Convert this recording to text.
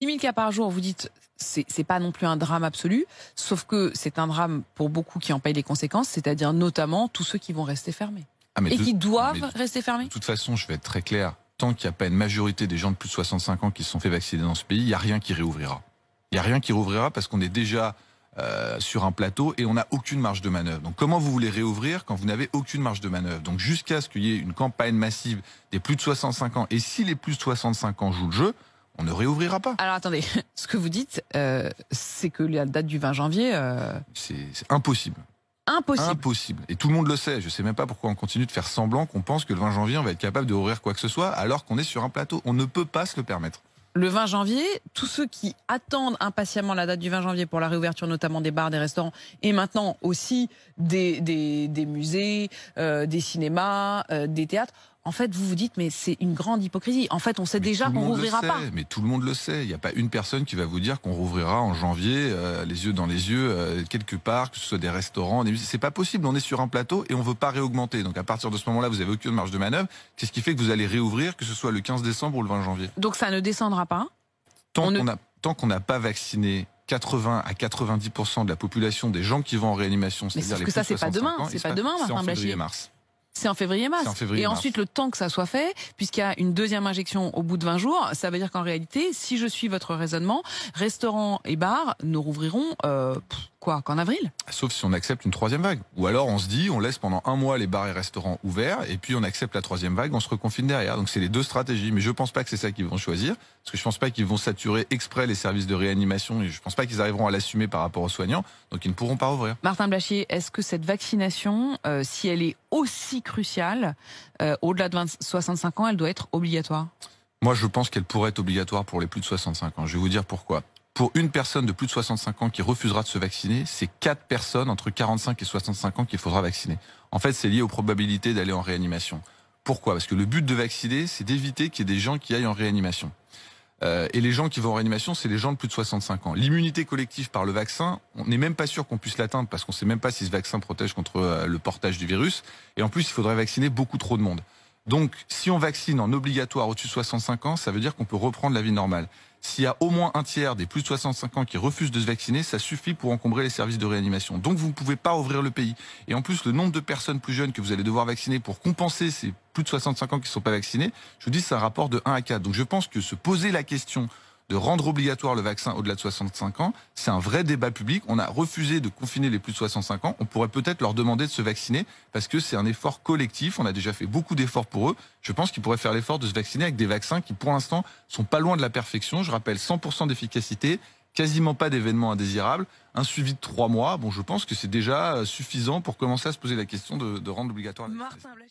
10 000 cas par jour, vous dites, c'est pas non plus un drame absolu, sauf que c'est un drame pour beaucoup qui en payent les conséquences, c'est-à-dire notamment tous ceux qui vont rester fermés. Et qui doivent rester fermés. De toute façon, je vais être très clair, tant qu'il n'y a pas une majorité des gens de plus de 65 ans qui se sont fait vacciner dans ce pays, il n'y a rien qui réouvrira. Il n'y a rien qui réouvrira parce qu'on est déjà sur un plateau et on n'a aucune marge de manœuvre. Donc comment vous voulez réouvrir quand vous n'avez aucune marge de manœuvre? Donc jusqu'à ce qu'il y ait une campagne massive des plus de 65 ans, et si les plus de 65 ans jouent le jeu, on ne réouvrira pas. Alors attendez, ce que vous dites, c'est que la date du 20 janvier... C'est impossible. Impossible. Et tout le monde le sait. Je ne sais même pas pourquoi on continue de faire semblant qu'on pense que le 20 janvier, on va être capable de rouvrir quoi que ce soit, alors qu'on est sur un plateau. On ne peut pas se le permettre. Le 20 janvier, tous ceux qui attendent impatiemment la date du 20 janvier pour la réouverture notamment des bars, des restaurants et maintenant aussi des musées, des cinémas, des théâtres, en fait vous vous dites mais c'est une grande hypocrisie. En fait on sait déjà qu'on rouvrira pas. Mais tout le monde le sait. Il n'y a pas une personne qui va vous dire qu'on rouvrira en janvier, les yeux dans les yeux, quelque part, que ce soit des restaurants, des musées. C'est pas possible. On est sur un plateau et on veut pas réaugmenter. Donc à partir de ce moment-là, vous avez aucune marge de manœuvre. Qu'est-ce qui fait que vous allez réouvrir, que ce soit le 15 décembre ou le 20 janvier? Donc ça ne descendra pas. Tant qu'on n'a pas vacciné 80 à 90% de la population des gens qui vont en réanimation, c'est-à-dire les plus de 65 ans, c'est pas demain, Martin Blachier. C'est en février-mars. Et ensuite, le temps que ça soit fait, puisqu'il y a une deuxième injection au bout de 20 jours, ça veut dire qu'en réalité, si je suis votre raisonnement, restaurants et bars ne rouvriront qu'en avril. Sauf si on accepte une troisième vague. Ou alors on se dit, on laisse pendant un mois les bars et restaurants ouverts, et puis on accepte la troisième vague, on se reconfine derrière. Donc c'est les deux stratégies. Mais je pense pas que c'est ça qu'ils vont choisir, parce que je pense pas qu'ils vont saturer exprès les services de réanimation, et je pense pas qu'ils arriveront à l'assumer par rapport aux soignants, donc ils ne pourront pas rouvrir. Martin Blachier, est-ce que cette vaccination, si elle est aussi cruciale, au-delà de 65 ans, elle doit être obligatoire? Moi, je pense qu'elle pourrait être obligatoire pour les plus de 65 ans. Je vais vous dire pourquoi. Pour une personne de plus de 65 ans qui refusera de se vacciner, c'est 4 personnes entre 45 et 65 ans qu'il faudra vacciner. En fait, c'est lié aux probabilités d'aller en réanimation. Pourquoi? Parce que le but de vacciner, c'est d'éviter qu'il y ait des gens qui aillent en réanimation. Et les gens qui vont en réanimation, c'est les gens de plus de 65 ans. L'immunité collective par le vaccin, on n'est même pas sûr qu'on puisse l'atteindre parce qu'on ne sait même pas si ce vaccin protège contre le portage du virus. Et en plus, il faudrait vacciner beaucoup trop de monde. Donc, si on vaccine en obligatoire au-dessus de 65 ans, ça veut dire qu'on peut reprendre la vie normale. S'il y a au moins un tiers des plus de 65 ans qui refusent de se vacciner, ça suffit pour encombrer les services de réanimation. Donc vous ne pouvez pas ouvrir le pays. Et en plus, le nombre de personnes plus jeunes que vous allez devoir vacciner pour compenser ces plus de 65 ans qui ne sont pas vaccinés, je vous dis, c'est un rapport de 1 à 4. Donc je pense que se poser la question de rendre obligatoire le vaccin au-delà de 65 ans, c'est un vrai débat public. On a refusé de confiner les plus de 65 ans. On pourrait peut-être leur demander de se vacciner parce que c'est un effort collectif. On a déjà fait beaucoup d'efforts pour eux. Je pense qu'ils pourraient faire l'effort de se vacciner avec des vaccins qui, pour l'instant, sont pas loin de la perfection. Je rappelle 100% d'efficacité, quasiment pas d'événements indésirables, un suivi de 3 mois. Bon, je pense que c'est déjà suffisant pour commencer à se poser la question de rendre obligatoire la vaccination.